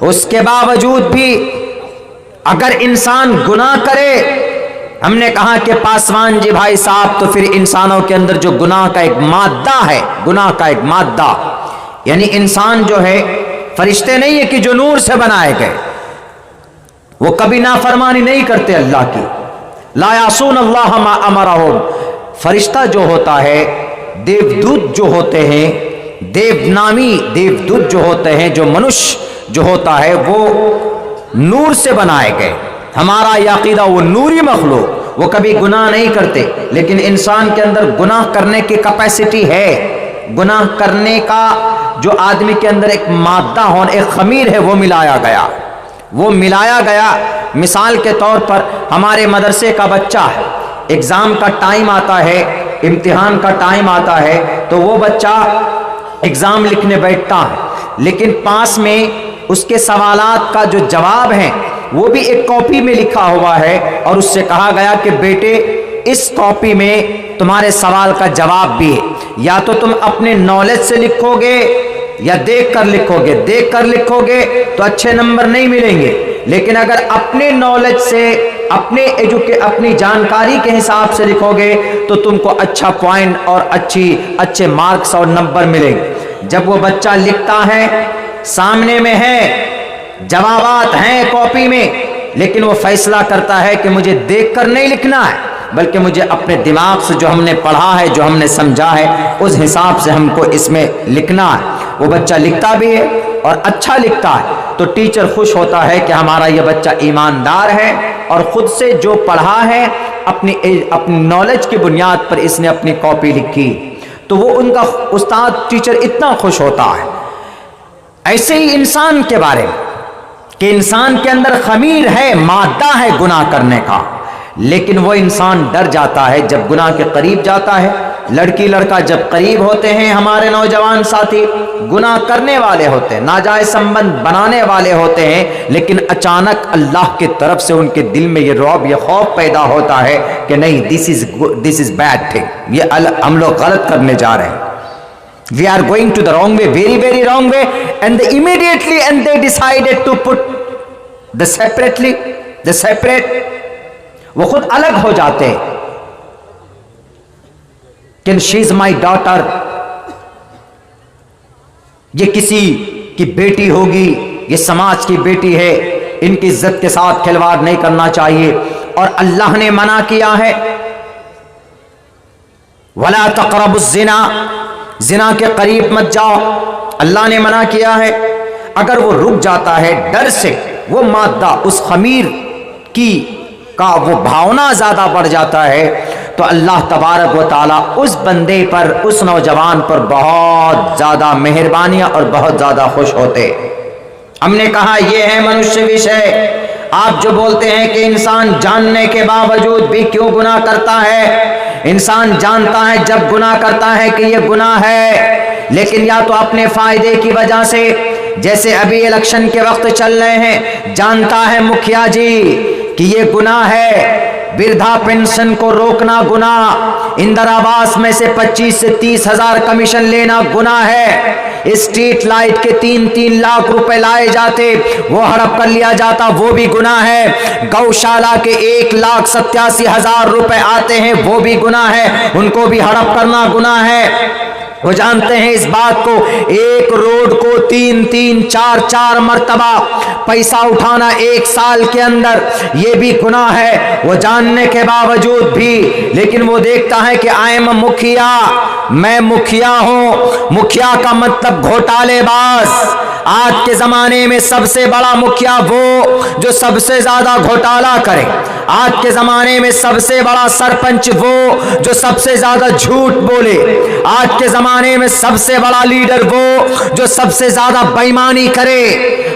اس کے باوجود بھی اگر انسان گناہ کرے، ہم نے کہا کہ پاسوان جی بھائی صاحب، تو پھر انسانوں کے اندر جو گناہ کا ایک مادہ ہے، گناہ کا ایک مادہ، یعنی انسان جو ہے، فرشتے نہیں ہے کہ جو نور سے بنائے گئے، وہ کبھی نافرمانی نہیں کرتے اللہ کی، لا یعصون اللہ ما امرہم۔ فرشتہ جو ہوتا ہے، دیودوت جو ہوتے ہیں، دیونامی دیودوت جو ہوتے ہیں، جو منش جو ہوتا ہے، وہ نور سے بنائے گئے۔ ہمارا یہ عقیدہ، وہ نوری مخلوق، وہ کبھی گناہ نہیں کرتے، لیکن انسان کے اندر گناہ کرنے کی کیپیسٹی ہے۔ گناہ کرنے کا جو آدمی کے اندر ایک مادہ ہونا، ایک خمیر ہے، وہ ملایا گیا۔ مثال کے طور پر ہمارے مدرسے کا بچہ ہے، ایگزام کا ٹائم آتا ہے، امتحان کا ٹائم آتا ہے، تو وہ بچہ ایگزام لکھنے بیٹھتا ہے، لیکن پاس میں اس کے سوالات کا جو جواب ہے وہ بھی ایک کاپی میں لکھا ہوا ہے، اور اس سے کہا گیا کہ بیٹے اس کاپی میں تمہارے سوال کا جواب بھی ہے، یا تو تم اپنے نالج سے لکھو گے یا دیکھ کر لکھو گے تو اچھے نمبر نہیں ملیں گے، لیکن اگر اپنے نالج سے، اپنی جانکاری کے حساب سے لکھو گے تو تم کو اچھا پوائنٹ اور اچھے مارکس اور نمبر ملیں گے۔ جب وہ بچہ لکھتا ہے، سامنے میں ہے، جوابات ہیں کاپی میں، لیکن وہ فیصلہ کرتا ہے کہ مجھے دیکھ کر نہیں لکھنا ہے، بلکہ مجھے اپنے دماغ سے جو ہم نے پڑھا ہے، جو ہم نے سمجھا ہے، اس حساب سے ہم کو اس میں لکھنا ہے۔ وہ بچہ لکھتا بھی ہے اور اچھا لکھتا ہے، تو ٹیچر خوش ہوتا ہے کہ ہمارا یہ بچہ ایماندار ہے اور خود سے جو پڑھا ہے اپنی نالج کی بنیاد پر اس نے اپنی کاپی لکھی، تو وہ ان کا استاد ٹیچر اتنا خوش ہوتا ہے۔ ایسے ہی انسان کے بارے میں کہ انسان کے اندر خمیر ہے، مادہ ہے گناہ کرنے کا، لیکن وہ انسان ڈر جاتا ہے جب گناہ کے قریب جاتا ہے۔ لڑکی لڑکا جب قریب ہوتے ہیں، ہمارے نوجوان ساتھی گناہ کرنے والے ہوتے ہیں، ناجائز سمبند بنانے والے ہوتے ہیں، لیکن اچانک اللہ کی طرف سے ان کے دل میں یہ رعب، یہ خوف پیدا ہوتا ہے کہ نہیں، دس از بیڈ تھنگ، یہ ہم لوگ غلط کرنے جا رہے ہیں، we are going to the wrong way, very very wrong way, and they immediately and they decided to put the separate وہ خود الگ ہو جاتے ہیں کہ she is my daughter، یہ کسی کی بیٹی ہوگی، یہ سماج کی بیٹی ہے، ان کی عزت کے ساتھ کھلواڑ نہیں کرنا چاہیے، اور اللہ نے منع کیا ہے وَلَا تَقْرَبُوا الزِّنَا، زنا کے قریب مت جاؤ، اللہ نے منع کیا ہے۔ اگر وہ رک جاتا ہے ڈر سے، وہ مادہ اس خمیر کا وہ بھاونا زیادہ بڑھ جاتا ہے، تو اللہ تبارک و تعالیٰ اس بندے پر، اس نوجوان پر بہت زیادہ مہربانیاں اور بہت زیادہ خوش ہوتے۔ ہم نے کہا یہ ہے منشیہ وشے۔ آپ جو بولتے ہیں کہ انسان جاننے کے باوجود بھی کیوں گناہ کرتا ہے، انسان جانتا ہے جب گناہ کرتا ہے کہ یہ گناہ ہے، لیکن یا تو اپنے فائدے کی وجہ سے، جیسے ابھی الیکشن کے وقت چل رہے ہیں، جانتا ہے مکھیا جی کہ یہ گناہ ہے، وردھا پینشن کو روکنا گناہ، اندرا آواس میں سے 25 سے 30 ہزار کمیشن لینا گناہ ہے، اسٹریٹ لائٹ کے 3 لاکھ روپے لائے جاتے، وہ ہڑپ کر لیا جاتا، وہ بھی گناہ ہے، گوشالہ کے 1,87,000 روپے آتے ہیں، وہ بھی گناہ ہے، ان کو بھی ہڑپ کرنا گناہ ہے۔ وہ جانتے ہیں اس بات کو، ایک روڈ کو 3 4 مرتبہ پیسہ اٹھانا 1 سال کے اندر، یہ بھی گناہ ہے، وہ جاننے کے باوجود بھی، لیکن وہ دیکھتا ہے کہ آئی ایم مکھیا، میں مکھیا ہوں۔ مکھیا کا مطلب گھوٹالے باز۔ آج کے زمانے میں سب سے بڑا مکھیا وہ جو سب سے زیادہ گھوٹالہ کرے، آج کے زمانے میں سب سے بڑا سرپنچ وہ جو سب سے زیادہ جھوٹ بولے، آج کے زمانے میں سب سے بڑا لیڈر وہ جو سب سے زیادہ بے ایمانی کرے۔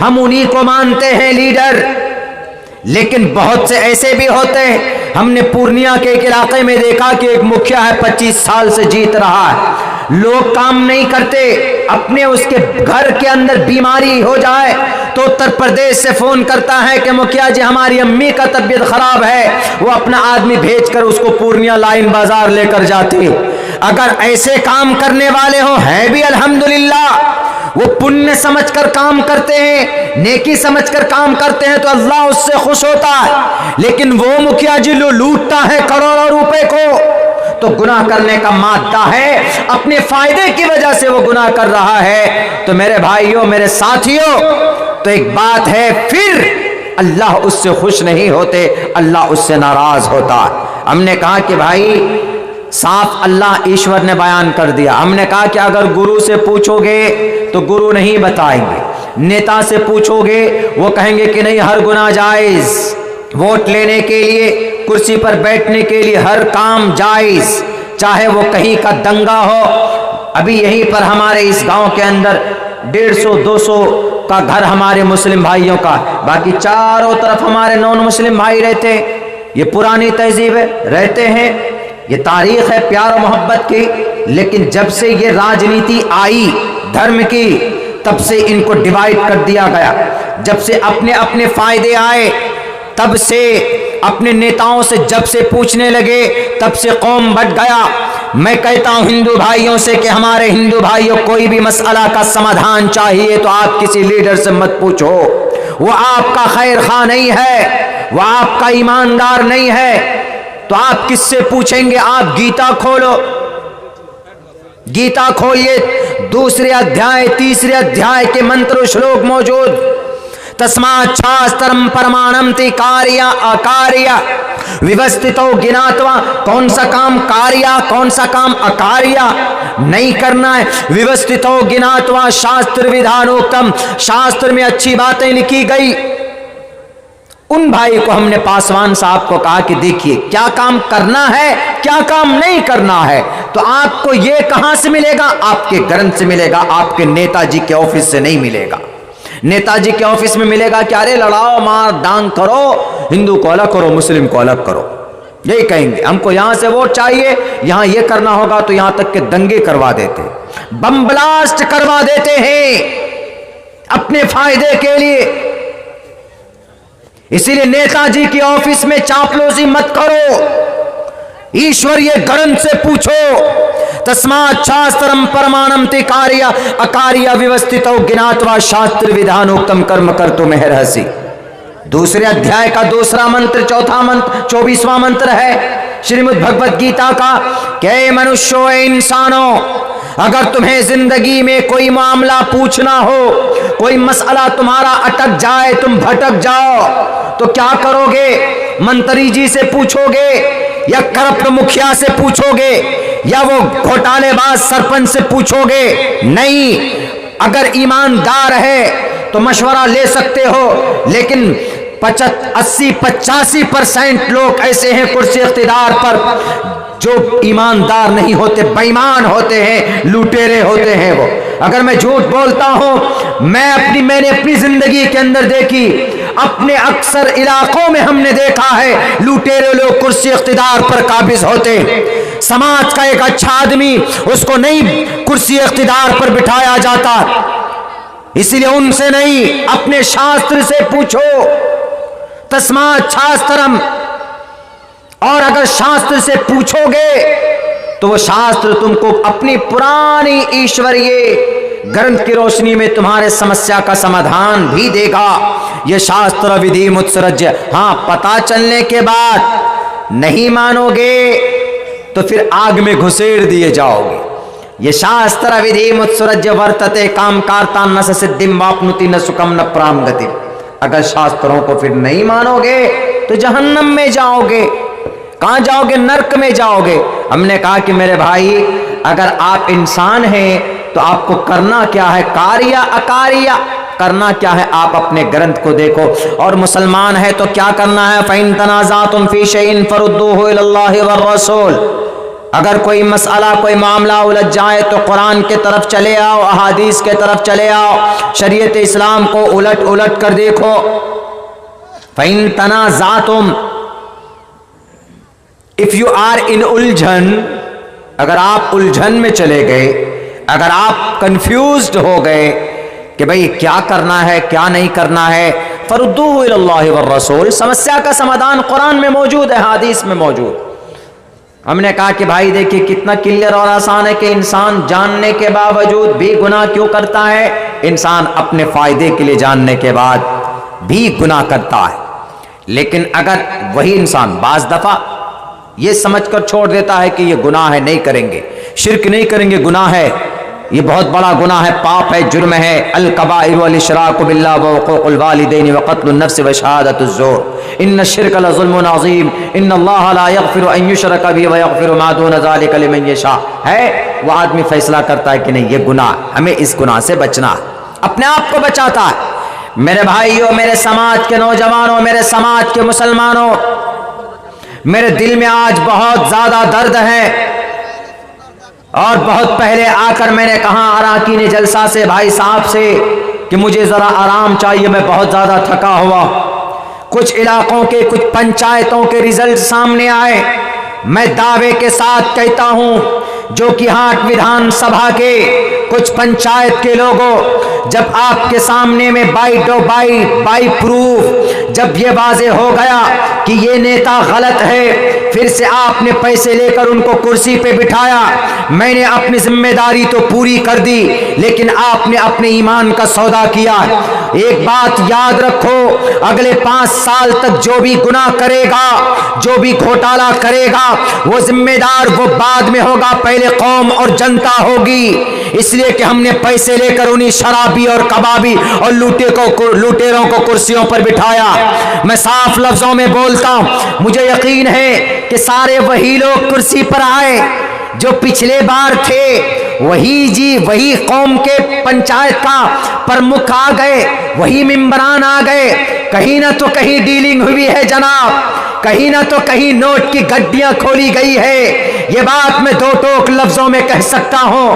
ہم انہی کو مانتے ہیں لیڈر، لیکن بہت سے ایسے بھی ہوتے ہیں۔ ہم نے پورنیہ کے ایک علاقے میں دیکھا کہ ایک مکھیا ہے، 25 سال سے جیت رہا ہے، لوگ کام نہیں کرتے، اپنے اس کے گھر کے اندر بیماری ہو جائے تو اتر پردیش سے فون کرتا ہے کہ مکھیا جی ہماری امی کا طبیعت خراب ہے، وہ اپنا آدمی بھیج کر اس کو پورنیہ لائن بازار لے کر جاتے۔ اگر ایسے کام کرنے والے ہوں، ہے بھی الحمدللہ، وہ पुण्य समझ कर काम करते हैं, नेकी समझ कर काम करते हैं तो अल्लाह उससे खुश होता है। लेकिन वो मुखिया जी जो लूटता है करोड़ों रुपए को, तो गुनाह करने का मादा है, अपने फायदे की वजह से वो गुनाह कर रहा है। तो मेरे भाइयों, मेरे साथियों, तो एक बात है, फिर अल्लाह उससे खुश नहीं होते, अल्लाह उससे नाराज होता। हमने कहा कि भाई साफ अल्लाह ईश्वर ने बयान कर दिया। हमने कहा कि अगर गुरु से पूछोगे तो गुरु नहीं बताएंगे, नेता से पूछोगे वो कहेंगे कि नहीं हर गुनाह जायज, वोट लेने के लिए, कुर्सी पर बैठने के लिए हर काम जायज, चाहे वो कहीं का दंगा हो। अभी यहीं पर हमारे इस गांव के अंदर 150-200 का घर हमारे मुस्लिम भाइयों का, बाकी चारों तरफ हमारे नॉन मुस्लिम भाई रहते हैं। ये पुरानी तहजीब है, रहते हैं, ये तारीख है प्यार और मोहब्बत की। लेकिन जब से ये राजनीति आई धर्म की, तब से इनको डिवाइड कर दिया गया। जब से अपने अपने फायदे आए, तब से अपने नेताओं से जब से पूछने लगे, तब से कौम बट गया। मैं कहता हूं हिंदू भाइयों से कि हमारे हिंदू भाइयों, कोई भी मसला का समाधान चाहिए तो आप किसी लीडर से मत पूछो, वो आपका खैर खा नहीं है, वो आपका ईमानदार नहीं है। तो आप किससे पूछेंगे? आप गीता खोलो, गीता खोलिए, 2 अध्याय 3 अध्याय के मंत्र श्लोक मौजूद। तस्मात् शास्त्रम प्रमाणम ते कार्य अकार्य व्यवस्थितो ज्ञात्वा, कौन सा काम कार्य, कौन सा काम अकार्य नहीं करना है। व्यवस्थितो ज्ञात्वा शास्त्र विधानोक्तम, शास्त्र में अच्छी बातें लिखी गई। उन भाई को हमने पासवान साहब को कहा कि देखिए क्या काम करना है, क्या काम नहीं करना है। तो आपको ये कहां से मिलेगा? आपके ग्रंथ से मिलेगा, आपके नेताजी के ऑफिस से नहीं मिलेगा। नेताजी के ऑफिस में मिलेगा कि अरे लड़ाओ, मार डांग करो, हिंदू को अलग करो, मुस्लिम को अलग करो, यही कहेंगे। हमको यहां से वोट चाहिए, यहां ये करना होगा, तो यहां तक के दंगे करवा देते, बम ब्लास्ट करवा देते हैं अपने फायदे के लिए। इसीलिए नेताजी की ऑफिस में चापलूसी मत करो, ईश्वरीय ग्रंथ से पूछो। तस्मात् शास्त्रम प्रमाणम ते कार्य अकार्य व्यवस्थितो ज्ञात्वा शास्त्र विधानोक्तम कर्म कर्तुमर्हसि। 2 अध्याय का 2 मंत्र, 4 मंत्र, 24वां मंत्र है श्रीमद् भगवत गीता का। क्या मनुष्यों, इंसानों, अगर तुम्हें जिंदगी में कोई मामला पूछना हो, कोई मसला तुम्हारा अटक जाए, तुम भटक जाओ, तो क्या करोगे? मंत्री जी से पूछोगे, या करप्ट मुखिया से पूछोगे, या वो घोटालेबाज सरपंच से पूछोगे? नहीं, अगर ईमानदार है तो मशवरा ले सकते हो। लेकिन 80-85% लोग ऐसे हैं कुर्सी इख्तिदार पर जो ईमानदार नहीं होते, बेईमान होते हैं, लुटेरे होते हैं वो। अगर मैं झूठ बोलता हूं, मैंने अपनी जिंदगी के अंदर देखी, अपने अक्सर इलाकों में हमने देखा है लुटेरे लोग कुर्सी इख्तिदार पर काबिज होते। समाज का एक अच्छा आदमी, उसको नहीं कुर्सी इख्तिदार पर बिठाया जाता, इसलिए उनसे नहीं, अपने शास्त्र से पूछो। तस्मात् शास्त्रम, और अगर शास्त्र से पूछोगे तो वो शास्त्र तुमको अपनी पुरानी ईश्वरीय ग्रंथ की रोशनी में तुम्हारे समस्या का समाधान भी देगा। ये शास्त्र विधि मुत्सरज्य। हाँ, पता चलने के बाद नहीं मानोगे तो फिर आग में घुसेड़ दिए जाओगे। ये शास्त्र विधि मुत्सरज्य वर्तते काम कार्ता न सिद्धिम वाप्नुति न सुखम न प्राम गति। अगर शास्त्रों को फिर नहीं मानोगे तो जहन्नम में जाओगे। कहां जाओगे? नरक में जाओगे। हमने कहा कि मेरे भाई, अगर आप इंसान हैं तो आपको करना क्या है? कार्य अकार्य करना क्या है? आप अपने ग्रंथ को देखो। और मुसलमान है तो क्या करना है? फ़इन तनाज़अतुम फ़ी शैइन फरुद्दूहु इलल्लाहि वर रसूल। अगर कोई मसला, कोई मामला उलझ जाए तो कुरान के तरफ चले आओ, अहादीस के तरफ चले आओ, शरीयत इस्लाम को उलट उलट कर देखो। फ़इन तनाज़अतुम, इफ यू आर इन उलझन, अगर आप उलझन में चले गए, अगर आप कंफ्यूज्ड हो गए कि भाई क्या करना है क्या नहीं करना है, फरुद्दूहु इलल्लाहि वर रसूल। समस्या का समाधान कुरान में मौजूद है, हदीस में मौजूद। हमने कहा कि भाई देखिए कितना क्लियर और आसान है कि इंसान जानने के बावजूद भी गुनाह क्यों करता है। इंसान अपने फायदे के लिए जानने के बाद भी गुनाह करता है। लेकिन अगर वही इंसान बाज दफा ये समझकर छोड़ देता है कि ये गुनाह है, नहीं करेंगे, शिर्क नहीं करेंगे, गुनाह है, ये बहुत बड़ा गुनाह है, पाप है, जुर्म है, अल कबाइर वल इशराक बिल्लाह व हुकूकुल वालिदैन व क़त्लुन नफ्स व शहादतुज़ ज़ूर इन्न शिर्क लज़ुल्मुन अज़ीम इन्नल्लाह ला यग़फ़िरु अन युशरक बिही व यग़फ़िरु मा दून ज़ालिका लिमन यशा। है वो आदमी फैसला करता है कि नहीं ये गुनाह, हमें इस गुनाह से बचना है, अपने आप को बचाता है। मेरे भाइयों, मेरे समाज के नौजवानों, मेरे समाज के मुसलमानों, मेरे दिल में आज बहुत ज्यादा दर्द है। और बहुत पहले आकर मैंने कहा अराकीन जलसा से भाई साहब से कि मुझे जरा आराम चाहिए, मैं बहुत ज्यादा थका हुआ। कुछ इलाकों के, कुछ पंचायतों के रिजल्ट सामने आए। मैं दावे के साथ कहता हूं जो कि हाट विधानसभा के कुछ पंचायत के लोगों, जब आपके सामने में बाई प्रूफ जब ये वाजे हो गया कि ये नेता गलत है, फिर से आपने पैसे लेकर उनको कुर्सी पे बिठाया। मैंने अपनी जिम्मेदारी तो पूरी कर दी, लेकिन आपने अपने ईमान का सौदा किया। एक बात याद रखो, अगले 5 साल तक जो भी गुनाह करेगा, जो भी घोटाला करेगा, वो जिम्मेदार वो बाद में होगा, पहले कौम और जनता होगी। इसलिए कि हमने पैसे लेकर उन्हीं शराबी और कबाबी और लुटेरों को कुर्सियों पर बिठाया। मैं साफ लफ्जों में बोलता हूं, मुझे यकीन है कि सारे वही लोग कुर्सी पर आए जो पिछले बार थे, वही कौम के पंचायत का प्रमुख आ गए, वही मेंबरान आ गए। कहीं ना तो कहीं डीलिंग हुई है जनाब, कहीं ना तो कहीं नोट की गड्डियां खोली गई है। ये बात मैं 2 टोक लफ्जों में कह सकता हूं।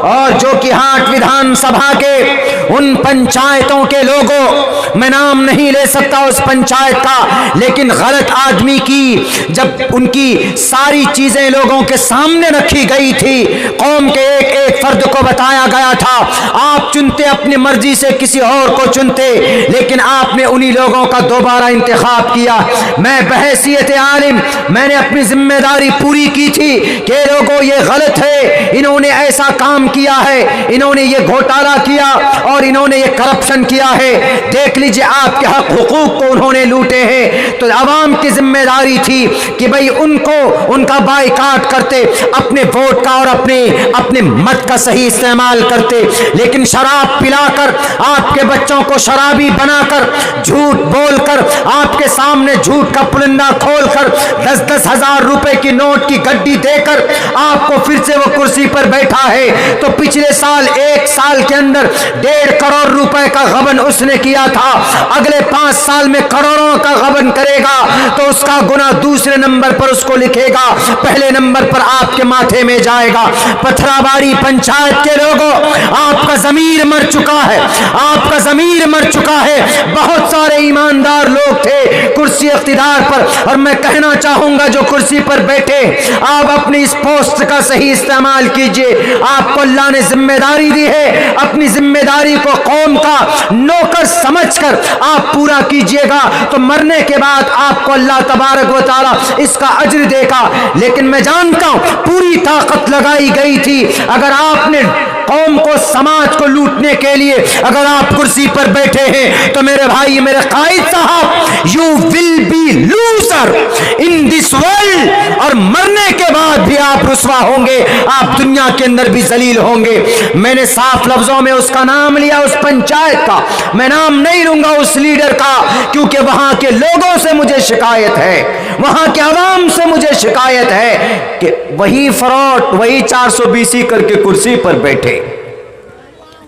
और जो कि हाट विधानसभा के उन पंचायतों के लोगों, मैं नाम नहीं ले सकता उस पंचायत का, लेकिन गलत आदमी की जब उनकी सारी चीजें लोगों के सामने रखी गई थी, कौम के एक एक फर्द को बताया गया था, आप चुनते अपनी मर्जी से किसी और को चुनते, लेकिन आपने उन्हीं लोगों का दोबारा इंतखाब किया। मैं बहैसियत आलिम मैंने अपनी जिम्मेदारी पूरी की थी कि लोगों ये गलत है, इन्होंने ऐसा काम किया है, इन्होंने ये घोटाला किया और इन्होंने ये करप्शन किया है, देख लीजिए आपके हक हुकूक को उन्होंने लूटे हैं। तो अवाम की जिम्मेदारी थी कि भाई उनको उनका बाइकाट करते, अपने वोट का और अपने मत का सही इस्तेमाल करते। लेकिन शराब पिलाकर, आपके बच्चों को शराबी बनाकर, झूठ बोलकर, आपके सामने झूठ का पुलिंदा खोलकर 10-10 हजार रुपए की नोट की गड्डी देकर आपको फिर से वो कुर्सी पर बैठा है। तो पिछले साल 1 साल के अंदर 1.5 करोड़ रुपए का गबन उसने किया था, अगले 5 साल में करोड़ों का गबन करेगा तो उसका गुनाह दूसरे नंबर पर उसको लिखेगा, पहले नंबर पर आपके माथे में जाएगा। पथराबाड़ी पंचायत के लोगों, आपका जमीर मर चुका है, आपका जमीर मर चुका है। बहुत सारे ईमानदार लोग थे कुर्सी इख्तिदार पर, और मैं कहना चाहूंगा जो कुर्सी पर बैठे, आप अपनी इस पोस्ट का सही इस्तेमाल कीजिए। आपको अल्लाह ने जिम्मेदारी दी है, अपनी जिम्मेदारी को कौम का नौकर समझकर आप पूरा कीजिएगा, तो मरने के बाद आपको अल्लाह तबारक व तआला इसका अज्र देगा। लेकिन मैं जानता हूं पूरी ताकत लगाई गई थी, अगर आपने कौम को, समाज को लूटने के लिए अगर आप कुर्सी पर बैठे हैं, तो मेरे भाई, मेरे कायद साहब, you will be loser in this world, और मरने के बाद भी आप रुसवा होंगे, आप दुनिया के अंदर भी जलील होंगे। मैंने साफ लफ्जों में उसका नाम लिया, उस पंचायत का। मैं नाम नहीं लूंगा उस लीडर का, क्योंकि वहां के लोगों से मुझे शिकायत है, वहां के अवाम से मुझे शिकायत है कि वही फ्रॉड, वही 420 करके कुर्सी पर बैठे,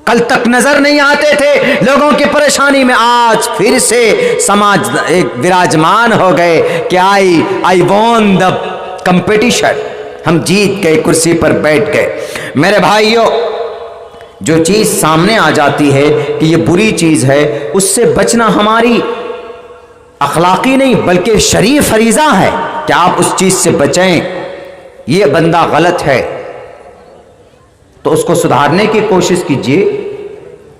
कल तक नजर नहीं आते थे लोगों की परेशानी में, आज फिर से समाज एक विराजमान हो गए कि आई वॉन द कंपटीशन, हम जीत गए, कुर्सी पर बैठ गए। मेरे भाइयों, जो चीज सामने आ जाती है कि ये बुरी चीज है, उससे बचना हमारी अखलाकी नहीं बल्कि शरीय फरीजा है कि आप उस चीज से बचें। ये बंदा गलत है तो उसको सुधारने की कोशिश कीजिए,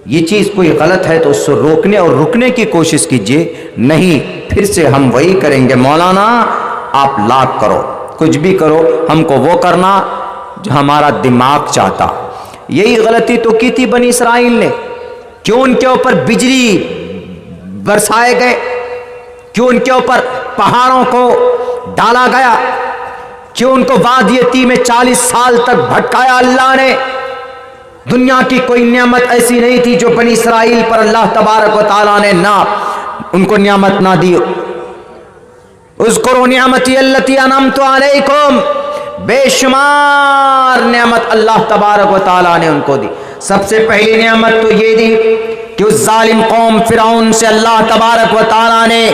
ये चीज कोई गलत है तो उसको रोकने और रुकने की कोशिश कीजिए। नहीं, फिर से हम वही करेंगे, मौलाना आप लाख करो, कुछ भी करो, हमको वो करना जो हमारा दिमाग चाहता। यही गलती तो की थी बनी इसराइल ने। کیوں ان کے اوپر بجلی برسائے گئے؟ کیوں ان کے اوپر پہاڑوں کو ڈالا گیا؟ کیوں ان کو وادی طی میں 40 سال تک بھٹکایا اللہ نے؟ دنیا کی کوئی نعمت ایسی نہیں تھی جو بنی اسرائیل پر اللہ تبارک و تعالیٰ نے نہ ان کو نعمت نہ دی۔ اذکروا نعمتی التی انعمت علیکم، بے شمار نعمت اللہ تبارک و تعالیٰ نے ان کو دی۔ سب سے پہلی نعمت تو یہ دی کہ اس ظالم قوم فرعون سے اللہ تبارک و تعالیٰ نے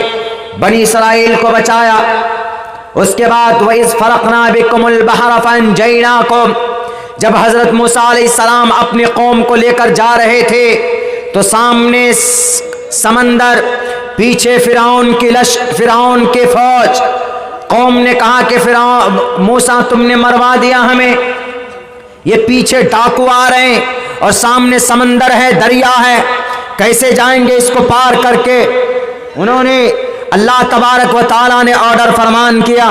بنی اسرائیل کو بچایا۔ اس کے بعد وَإِذْ فَرَقْنَا بِكُمُ الْبَحْرَ فَأَنْجَيْنَاكُمْ، جب حضرت موسیٰ علیہ السلام اپنی قوم کو لے کر جا رہے تھے تو سامنے سمندر، پیچھے فرعون کی فوج۔ قوم نے کہا کہ موسیٰ تم نے مروا دیا ہمیں، یہ پیچھے ڈاکو آ رہے ہیں اور سامنے سمندر ہے، دریا ہے، کیسے جائیں گے اس کو پار کر کے؟ انہوں نے اللہ تبارک و تعالیٰ نے آرڈر فرمان کیا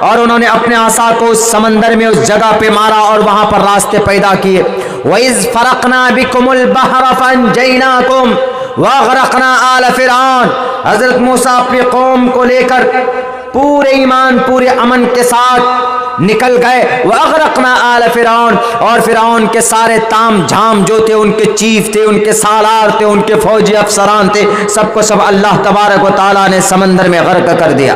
اور انہوں نے اپنے عصا کو اس سمندر میں اس جگہ پہ مارا اور وہاں پر راستے پیدا کیے۔ وَإِذْ فَرَقْنَا بِكُمُ الْبَحْرَ فَأَنْجَيْنَاكُمْ وَأَغْرَقْنَا آلَ فِرْعَوْنَ، حضرت موسیٰ اپنی قوم کو لے کر پورے ایمان پورے امن کے ساتھ نکل گئے۔ وَأَغْرَقْنَا آلَ فِرْعَوْنَ، اور فرعون کے سارے تام جھام جو تھے، ان کے چیف تھے، ان کے سالار تھے، ان کے فوجی افسران تھے، سب کو سب اللہ تبارک و تعالیٰ نے سمندر میں غرق کر دیا۔